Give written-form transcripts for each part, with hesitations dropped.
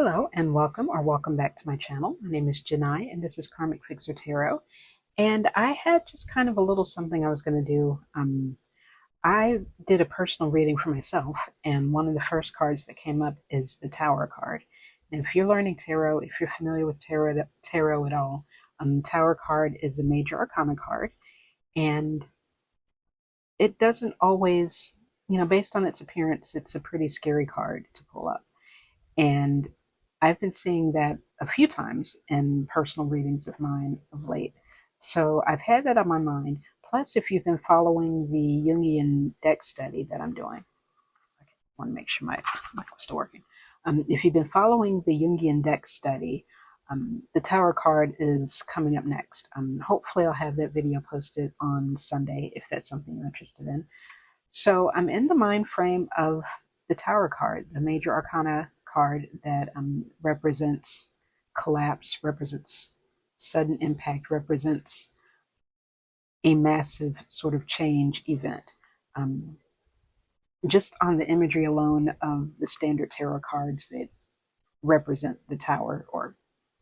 Hello and welcome back to my channel. My name is Janai and this is Karmic Fixer Tarot. And I had just kind of a little something I was going to do. I did a personal reading for myself, and one of the first cards that came up is the Tower card. And if you're learning tarot, if you're familiar with tarot at all, Tower card is a major arcana card, and it doesn't always, based on its appearance, it's a pretty scary card to pull up. And I've been seeing that a few times in personal readings of mine of late. So I've had that on my mind. Plus, if you've been following the Jungian deck study that I'm doing, I want to make sure my mic was still working. If you've been following the Jungian deck study, the Tower card is coming up next. Hopefully I'll have that video posted on Sunday if that's something you're interested in. So I'm in the mind frame of the Tower card, the major arcana card that represents collapse, represents sudden impact, represents a massive sort of change event. Um, just on the imagery alone of the standard tarot cards that represent the Tower, or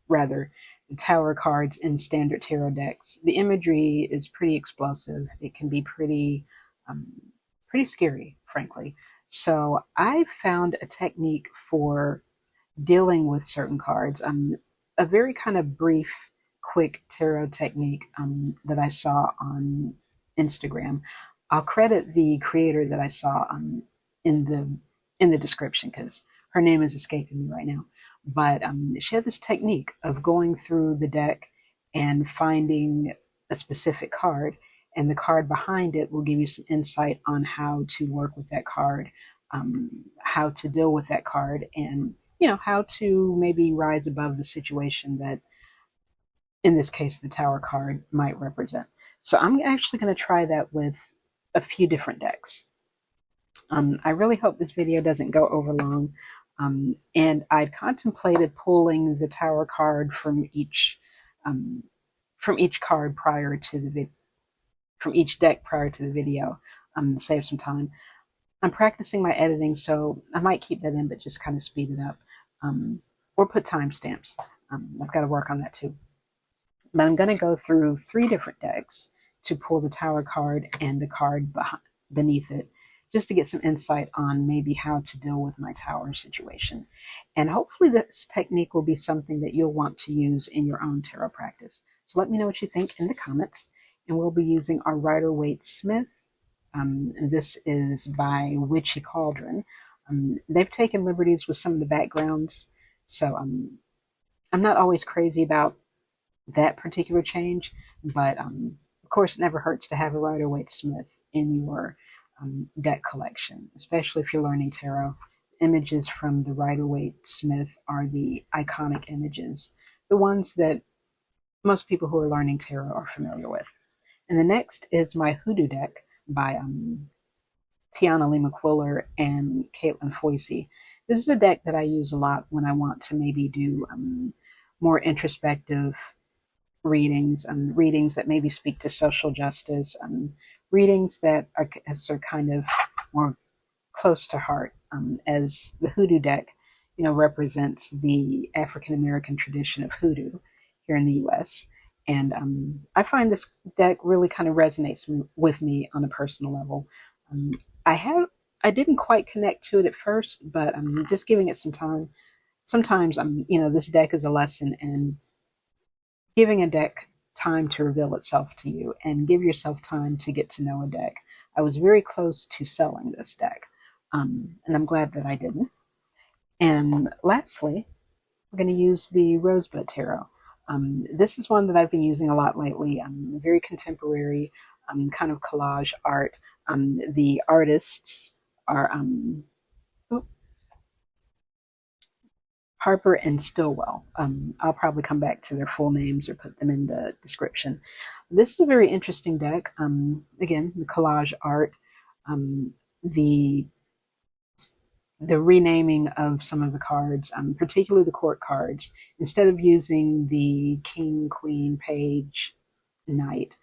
rather, the Tower cards in standard tarot decks, the imagery is pretty explosive. It can be um, pretty scary, frankly. So I found a technique for dealing with certain cards. A very kind of brief, quick tarot technique that I saw on Instagram. I'll credit the creator that I saw in the in the description because her name is escaping me right now. But she had this technique of going through the deck and finding a specific card, and the card behind it will give you some insight on how to work with that card, how to deal with that card, and how to maybe rise above the situation that, in this case, the Tower card might represent. So I'm actually going to try that with a few different decks. I really hope this video doesn't go over long. And I'd contemplated pulling the Tower card um, from each card prior to the from each deck prior to the video, to save some time. I'm practicing my editing, so I might keep that in, but just kind of speed it up, or put timestamps. I've got to work on that too. But I'm going to go through 3 different decks to pull the Tower card and the card beneath it, just to get some insight on maybe how to deal with my Tower situation. And hopefully this technique will be something that you'll want to use in your own tarot practice. So let me know what you think in the comments. And we'll be using our Rider-Waite Smith. This is by Witchy Cauldron. They've taken liberties with some of the backgrounds, so I'm not always crazy about that particular change, but of course it never hurts to have a Rider-Waite Smith in your deck collection, especially if you're learning tarot. Images from the Rider-Waite Smith are the iconic images, the ones that most people who are learning tarot are familiar with. And the next is my Hoodoo deck by Tiana Lee McQuiller and Caitlin Foisey. This is a deck that I use a lot when I want to maybe do more introspective readings, readings that maybe speak to social justice, readings that are kind of more close to heart, as the Hoodoo deck, represents the African American tradition of hoodoo here in the U.S. And I find this deck really kind of resonates with me on a personal level. Um, I didn't quite connect to it at first, but I'm just giving it some time. Sometimes this deck is a lesson in giving a deck time to reveal itself to you, and give yourself time to get to know a deck. I was very close to selling this deck, and I'm glad that I didn't. And lastly, we're going to use the Rosebud Tarot. This is one that I've been using a lot lately. Very contemporary, kind of collage art. The artists are Harper and Stillwell. I'll probably come back to their full names or put them in the description. This is a very interesting deck. Again, the collage art, the renaming of some of the cards, particularly the court cards. Instead of using the king, queen, page, knight,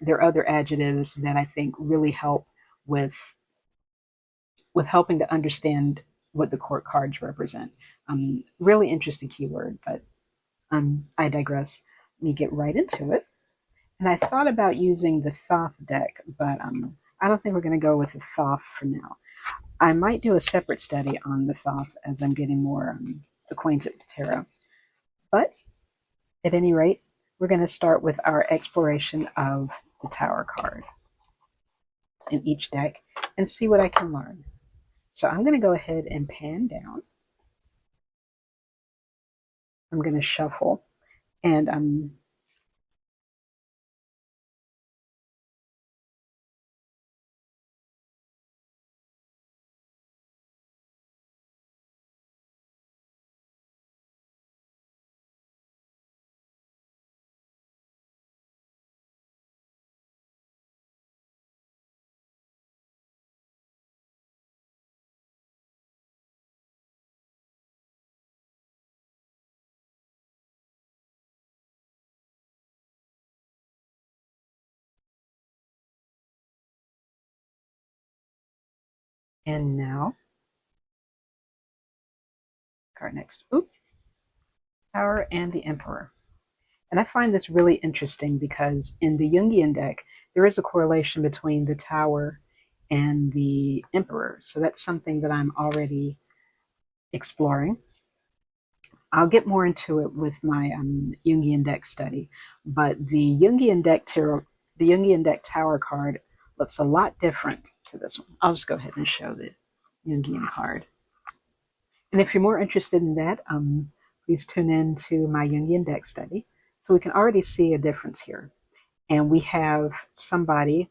there are other adjectives that I think really help with helping to understand what the court cards represent. Really interesting keyword, but I digress. Let me get right into it. And I thought about using the Thoth deck, but I don't think we're going to go with the Thoth for now. I might do a separate study on the Thoth as I'm getting more acquainted with tarot. But at any rate, we're going to start with our exploration of the Tower card in each deck and see what I can learn. So I'm going to go ahead and pan down. I'm going to shuffle, and now card next. Oops, Tower and the Emperor. And I find this really interesting because in the Jungian deck, there is a correlation between the Tower and the Emperor. So that's something that I'm already exploring. I'll get more into it with my Jungian deck study, but the Jungian deck Tower card looks a lot different to this one. I'll just go ahead and show the Jungian card. And if you're more interested in that, please tune in to my Jungian deck study. So we can already see a difference here. And we have somebody,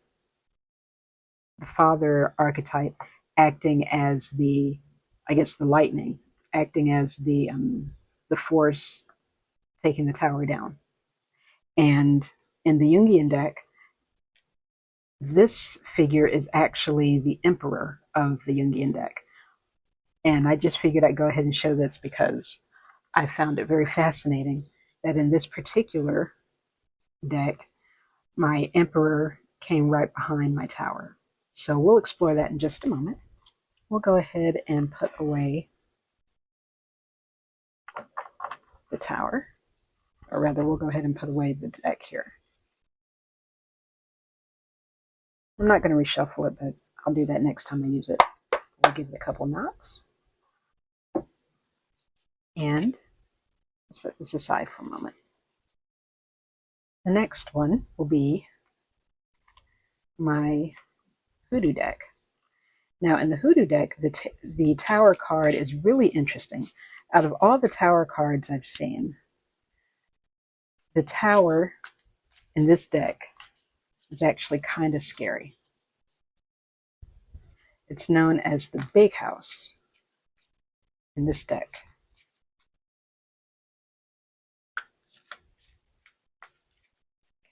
the father archetype, acting as the lightning, acting as the force taking the tower down. And in the Jungian deck, this figure is actually the emperor of the Jungian deck. And I just figured I'd go ahead and show this because I found it very fascinating that in this particular deck, my emperor came right behind my tower. So we'll explore that in just a moment. We'll go ahead and put away the tower, or rather we'll go ahead and put away the deck here. I'm not going to reshuffle it, but I'll do that next time I use it. I'll give it a couple knots. And set this aside for a moment. The next one will be my Hoodoo deck. Now in the Hoodoo deck, the Tower card is really interesting. Out of all the Tower cards I've seen, the Tower in this deck is actually kind of scary. It's known as the Big House in this deck.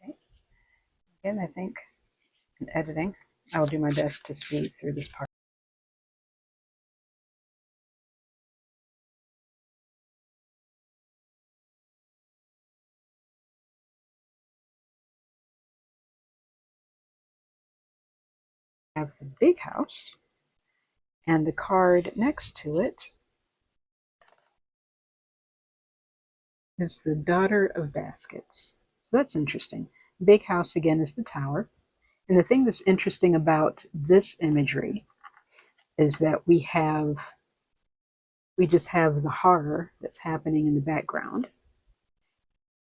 Okay. Again, I think in editing, I'll do my best to speed through this part. I have the Big House, and the card next to it is the Daughter of Baskets. So that's interesting. Big House again is the Tower. And the thing that's interesting about this imagery is that we just have the horror that's happening in the background,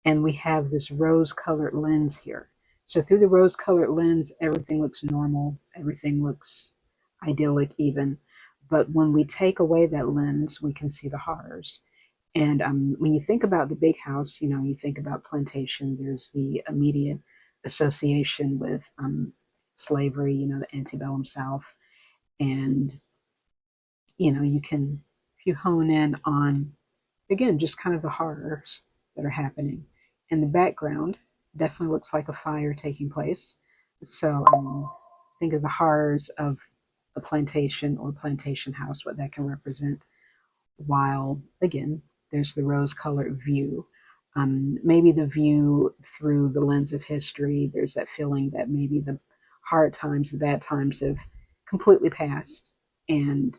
and we have this rose-colored lens here. So through the rose-colored lens, everything looks normal, everything looks idyllic even. But when we take away that lens, we can see the horrors. And when you think about the Big House, you think about plantation. There's the immediate association with slavery, the antebellum South. And, you can, if you hone in on, again, just kind of the horrors that are happening. And the background definitely looks like a fire taking place. So think of the horrors of a plantation or plantation house, what that can represent. While, again, there's the rose-colored view. Maybe the view through the lens of history, there's that feeling that maybe the hard times, the bad times have completely passed, and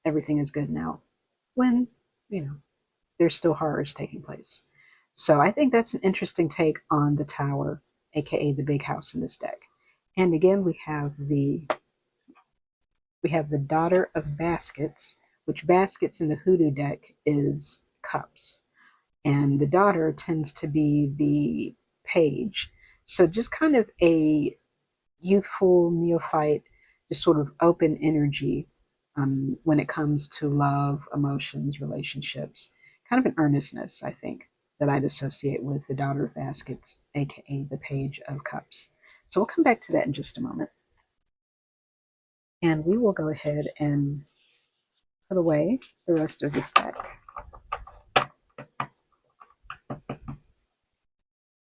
everything is good now, when, you know, there's still horrors taking place. So I think that's an interesting take on the tower, aka the big house in this deck. And again, we have the daughter of baskets, which baskets in the hoodoo deck is cups. And the daughter tends to be the page. So just kind of a youthful neophyte, just sort of open energy when it comes to love, emotions, relationships. Kind of an earnestness, I think, that I'd associate with the daughter of baskets, aka the page of cups. So we'll come back to that in just a moment. And we will go ahead and put away the rest of this deck.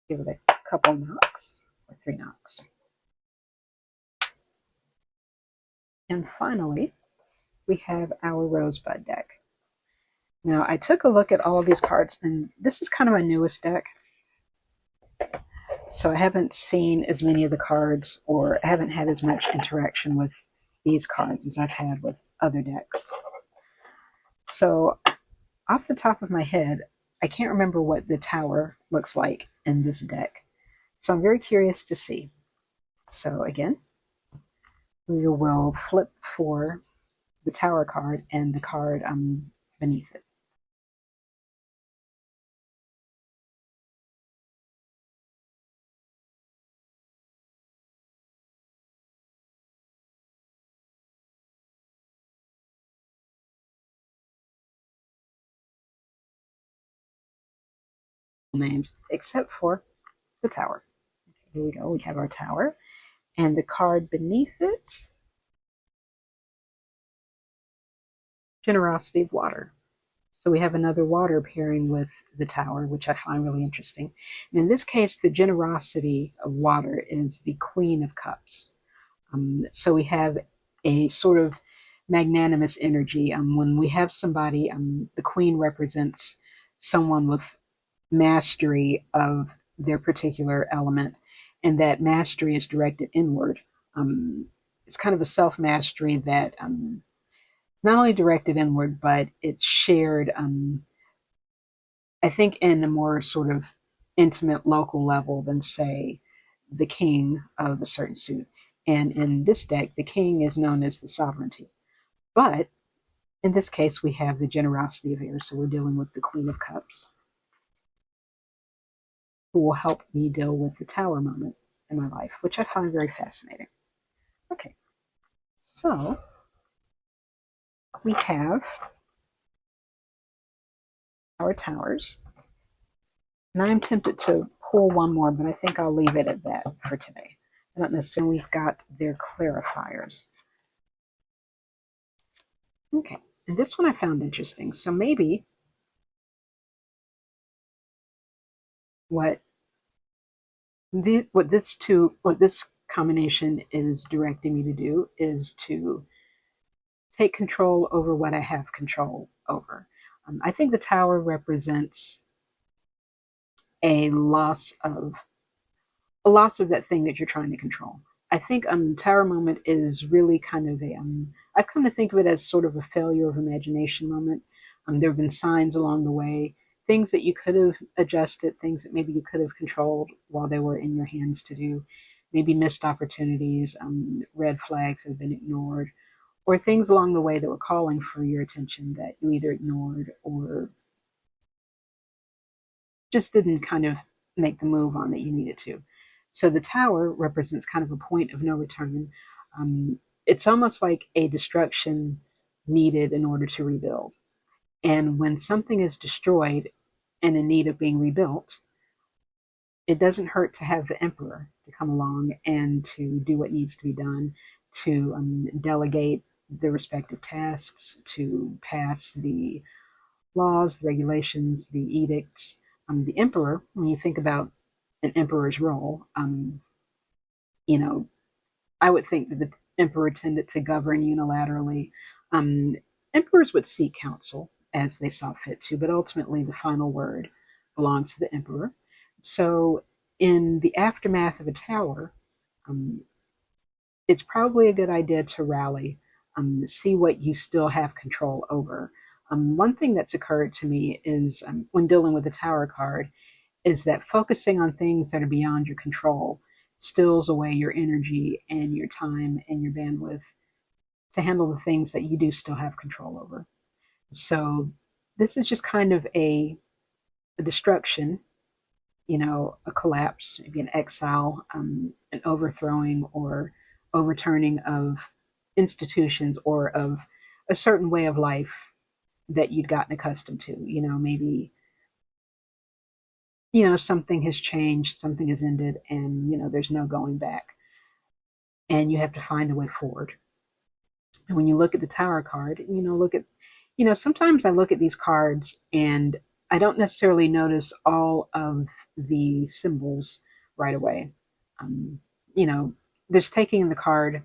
Give it a couple knocks, or 3 knocks. And finally, we have our Rosebud deck. Now, I took a look at all of these cards, and this is kind of my newest deck. So I haven't seen as many of the cards, or I haven't had as much interaction with these cards as I've had with other decks. So off the top of my head, I can't remember what the tower looks like in this deck. So I'm very curious to see. So again, we will flip for the tower card and the card beneath it. Names except for the tower. Here we go. We have our tower. And the card beneath it, Generosity of Water. So we have another water pairing with the tower, which I find really interesting. And in this case, the generosity of water is the Queen of Cups. So we have a sort of magnanimous energy. When we have somebody, the Queen represents someone with mastery of their particular element, and that mastery is directed inward. It's kind of a self mastery that not only directed inward, but it's shared, I think, in a more sort of intimate local level than, say, the king of a certain suit. And in this deck, the king is known as the sovereignty. But in this case, we have the generosity of air, so we're dealing with the Queen of Cups, who will help me deal with the tower moment in my life, which I find very fascinating. Okay, so we have our towers. And I'm tempted to pull one more, but I think I'll leave it at that for today. I don't necessarily we've got their clarifiers. Okay, and this one I found interesting. So maybe what this combination is directing me to do is to take control over what I have control over. I think the tower represents a loss of that thing that you're trying to control. I think tower moment is really kind of a I've come to think of it as sort of a failure of imagination moment. There have been signs along the way, things that you could have adjusted, things that maybe you could have controlled while they were in your hands to do, maybe missed opportunities, red flags have been ignored, or things along the way that were calling for your attention that you either ignored or just didn't kind of make the move on that you needed to. So the tower represents kind of a point of no return. It's almost like a destruction needed in order to rebuild. And when something is destroyed and in need of being rebuilt, it doesn't hurt to have the emperor to come along and to do what needs to be done, to delegate the respective tasks, to pass the laws, the regulations, the edicts. The emperor, when you think about an emperor's role, you know, I would think that the emperor tended to govern unilaterally. Um, Emperors would seek counsel as they saw fit to, but ultimately the final word belongs to the emperor. So, in the aftermath of a tower, um, it's probably a good idea to rally. See what you still have control over. One thing that's occurred to me is when dealing with the Tower card is that focusing on things that are beyond your control steals away your energy and your time and your bandwidth to handle the things that you do still have control over. So this is just kind of a destruction, a collapse, maybe an exile, an overthrowing or overturning of institutions or of a certain way of life that you'd gotten accustomed to. Maybe, something has changed, something has ended, and, there's no going back. And you have to find a way forward. And when you look at the Tower card, sometimes I look at these cards and I don't necessarily notice all of the symbols right away. Um, you know, there's taking the card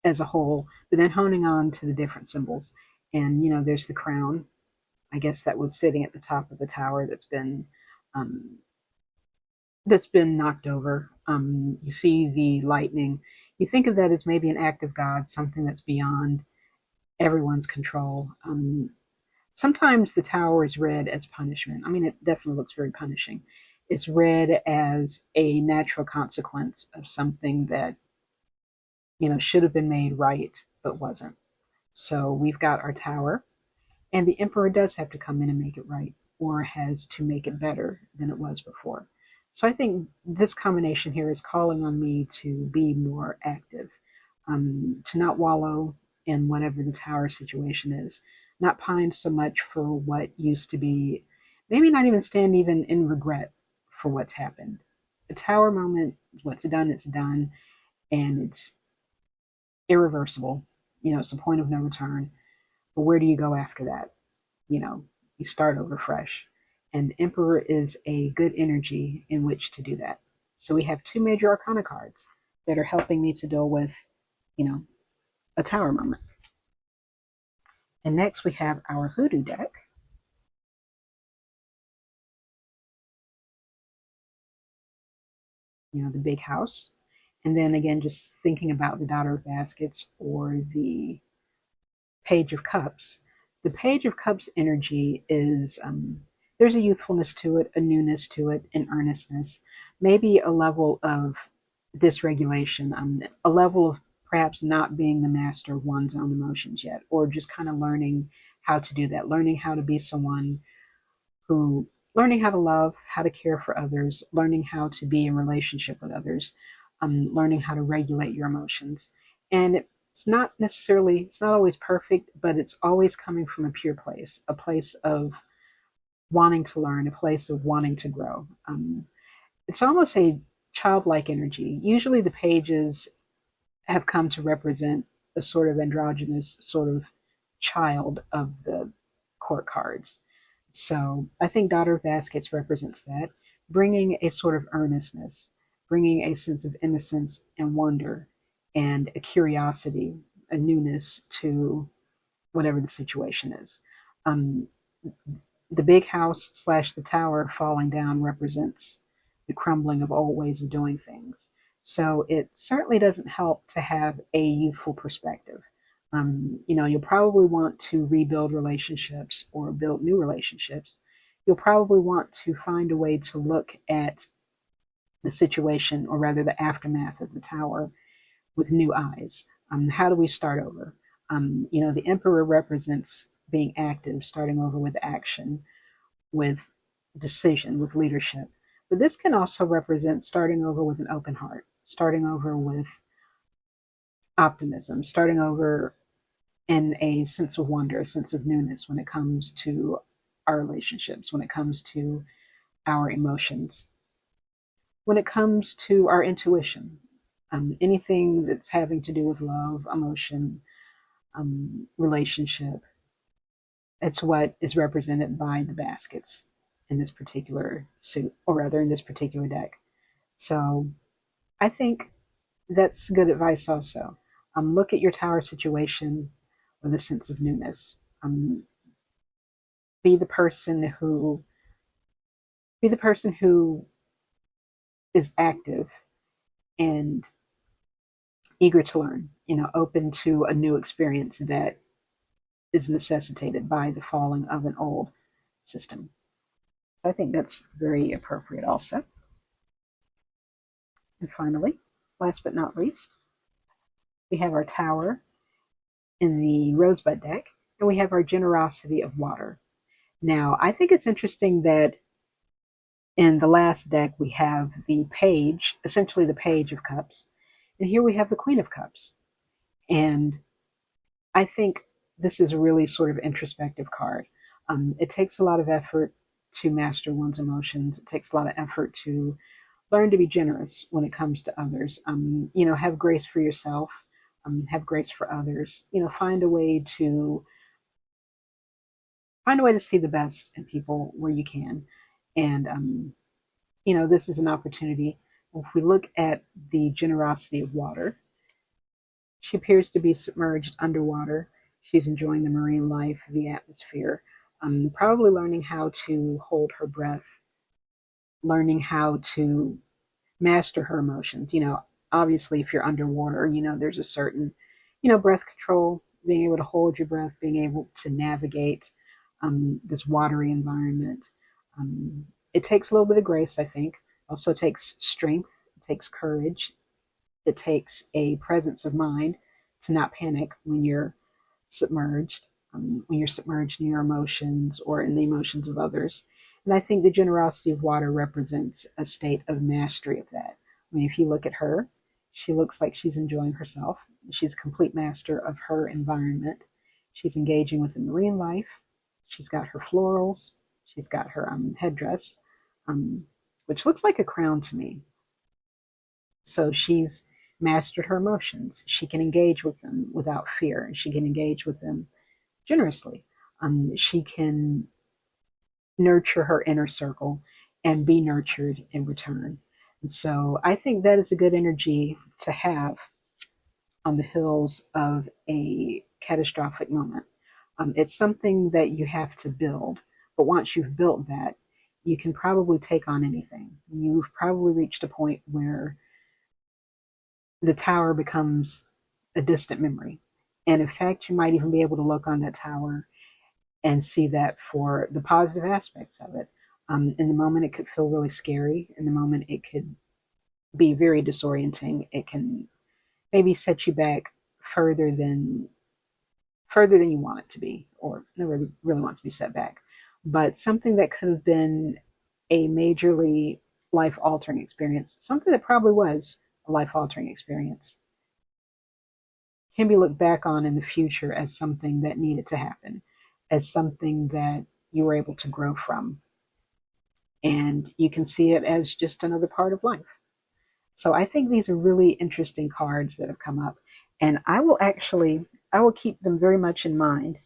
as a whole, but then honing on to the different symbols. And, there's the crown. I guess that was sitting at the top of the tower um, that's been knocked over. You see the lightning. You think of that as maybe an act of God, something that's beyond everyone's control. Sometimes the tower is read as punishment. I mean, it definitely looks very punishing. It's read as a natural consequence of something that, should have been made right, but wasn't. So we've got our tower, and the emperor does have to come in and make it right, or has to make it better than it was before. So I think this combination here is calling on me to be more active, to not wallow in whatever the tower situation is, not pine so much for what used to be, maybe not even stand even in regret for what's happened. The tower moment, what's done, it's done, and it's irreversible. It's a point of no return. But where do you go after that? You start over fresh. And Emperor is a good energy in which to do that. So we have two major arcana cards that are helping me to deal with, you know, a tower moment. And next we have our hoodoo deck. The big house. And then again, just thinking about the Daughter of Baskets or the Page of Cups. The Page of Cups energy is there's a youthfulness to it, a newness to it, an earnestness, maybe a level of dysregulation, a level of perhaps not being the master of one's own emotions yet, or just kind of learning how to do that, learning how to be someone who, learning how to love, how to care for others, learning how to be in relationship with others, learning how to regulate your emotions. And it's not always perfect, but it's always coming from a pure place, a place of wanting to learn, a place of wanting to grow. It's almost a childlike energy. Usually the pages have come to represent a sort of androgynous sort of child of the court cards. So I think Daughter of Baskets represents that, bringing a sort of earnestness, bringing a sense of innocence and wonder and a curiosity, a newness to whatever the situation is. Um, the big house slash the tower falling down represents the crumbling of old ways of doing things. So it certainly doesn't help to have a youthful perspective. You'll probably want to rebuild relationships or build new relationships. You'll probably want to find a way to look at the situation, or rather the aftermath of the tower, with new eyes. How do we start over? The emperor represents being active, starting over with action, with decision, with leadership. But this can also represent starting over with an open heart, starting over with optimism, starting over in a sense of wonder, a sense of newness when it comes to our relationships, when it comes to our emotions, when it comes to our intuition, anything that's having to do with love, emotion, relationship. It's what is represented by the baskets in this particular suit, or rather in this particular deck. So I think that's good advice also. Look at your tower situation with a sense of newness. Um, be the person who be the person who is active and eager to learn, open to a new experience that is necessitated by the falling of an old system. I think that's very appropriate also. And finally, last but not least, we have our tower in the rosebud deck, and we have our generosity of water. Now, I think it's interesting that in the last deck we have the page, essentially the page of cups, and here we have the queen of cups. And I think this is a really sort of introspective card. It takes a lot of effort to master one's emotions. It takes a lot of effort to learn to be generous when it comes to others. Have grace for yourself. Have grace for others. Find a way to see the best in people where you can. And this is an opportunity. If we look at the generosity of water, she appears to be submerged underwater. She's enjoying the marine life, the atmosphere, probably learning how to hold her breath, learning how to master her emotions. Obviously, if you're underwater, there's a certain, breath control, being able to hold your breath, being able to navigate this watery environment. It takes a little bit of grace, I think. Also takes strength, it takes courage, it takes a presence of mind to not panic submerged, when you're submerged in your emotions or in the emotions of others. And I think the generosity of water represents a state of mastery of that. I mean, if you look at her, she looks like she's enjoying herself. She's a complete master of her environment. She's engaging with the marine life. She's got her florals. She's got her headdress, which looks like a crown to me. So she's mastered her emotions. She can engage with them without fear, and she can engage with them generously. She can nurture her inner circle and be nurtured in return. And so I think that is a good energy to have on the heels of a catastrophic moment. It's something that you have to build, but once you've built that, you can probably take on anything. You've probably reached a point where the tower becomes a distant memory. And in fact, you might even be able to look on that tower and see that for the positive aspects of it. In the moment, it could feel really scary. In the moment, it could be very disorienting. It can maybe set you back further than you want it to be, or never really wants to be set back. But something that could have been a majorly life altering experience, something that probably was a life altering experience, can be looked back on in the future as something that needed to happen, as something that you were able to grow from. And you can see it as just another part of life. So I think these are really interesting cards that have come up. And I will keep them very much in mind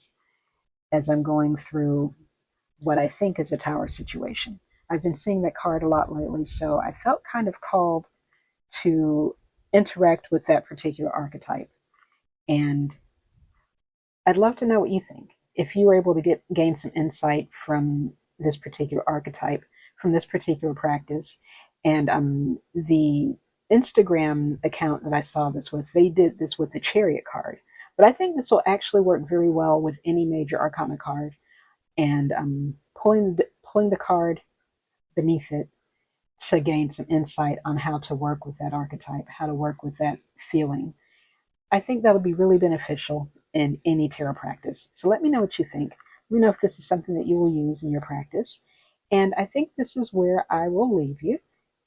as I'm going through what I think is a tower situation. I've been seeing that card a lot lately, so I felt kind of called to interact with that particular archetype. And I'd love to know what you think. If you were able to gain some insight from this particular archetype, from this particular practice, and the Instagram account that I saw this with, they did this with the Chariot card. But I think this will actually work very well with any major arcana card. And pulling the card beneath it to gain some insight on how to work with that archetype, how to work with that feeling. I think that'll be really beneficial in any tarot practice. So let me know what you think. Let me know if this is something that you will use in your practice. And I think this is where I will leave you.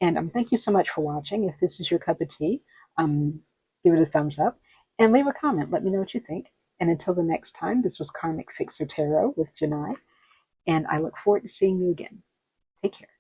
And thank you so much for watching. If this is your cup of tea, give it a thumbs up and leave a comment. Let me know what you think. And until the next time, this was Karmic Fixer Tarot with Janai, and I look forward to seeing you again. Take care.